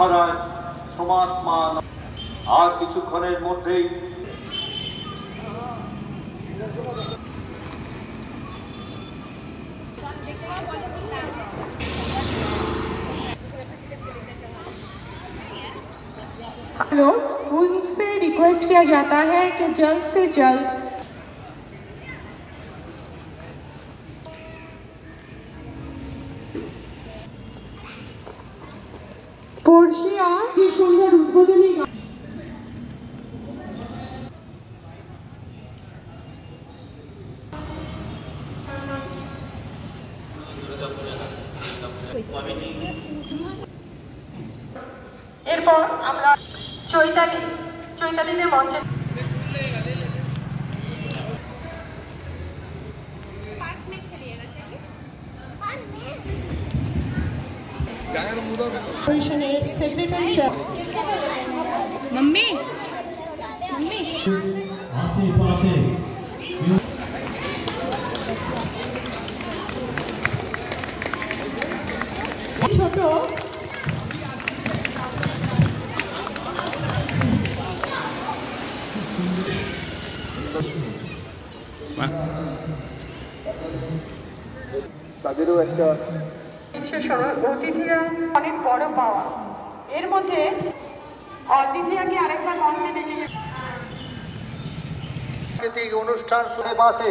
মহারাজ সমাত্মা আর কিছুক্ষণের মধ্যেই उनसे रिक्वेस्ट किया जाता है कि जल्द से जल्द पोर्शिया की सुंदर उद्बोधनी এরপর আমরা চৈতালিদের মঞ্চে सेक्रेटरी सर मम्मी आसे-पासे ছোট তাদেরও একটা অতিথিরা অনেক বড় পাওয়া। এর মধ্যে অতিথিয়াকে আরেকবার মঞ্চে ডেকে সাংস্কৃতিক অনুষ্ঠান শুনে পাশে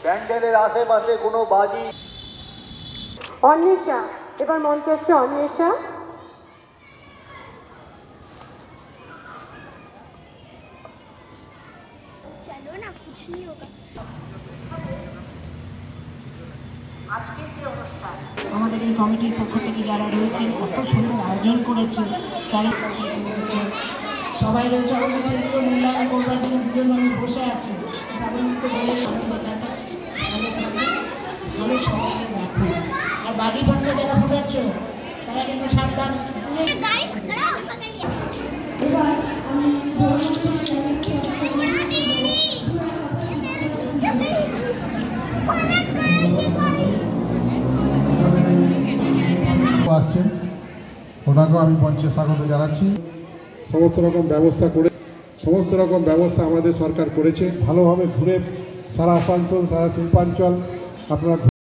প্যান্ডেলের আশেপাশে কোনো বাজি অন্বেষা এবার মঞ্চে আসছে অন্বেষা चलो ना कुछ नहीं होगा। আমাদের এই কমিটির পক্ষ থেকে যারা রয়েছেন এত সুন্দর আয়োজন করেছে সবাই রয়েছে অবশ্য সেগুলো মূল্যায়ন করবার জন্য দুজন মানুষ বসে আছে সাধারণত বলে ভালো সবাইকে রাখুন আর বাজি পটকা যারা ফুটাচ্ছ তারা কিন্তু সাবধান এবার আমি আসছেন ওনাকেও আমি মঞ্চে স্বাগত জানাচ্ছি। সমস্ত রকম ব্যবস্থা আমাদের সরকার করেছে। ভালোভাবে ঘুরে সারা আসানসোল সারা শিল্পাঞ্চল আপনারা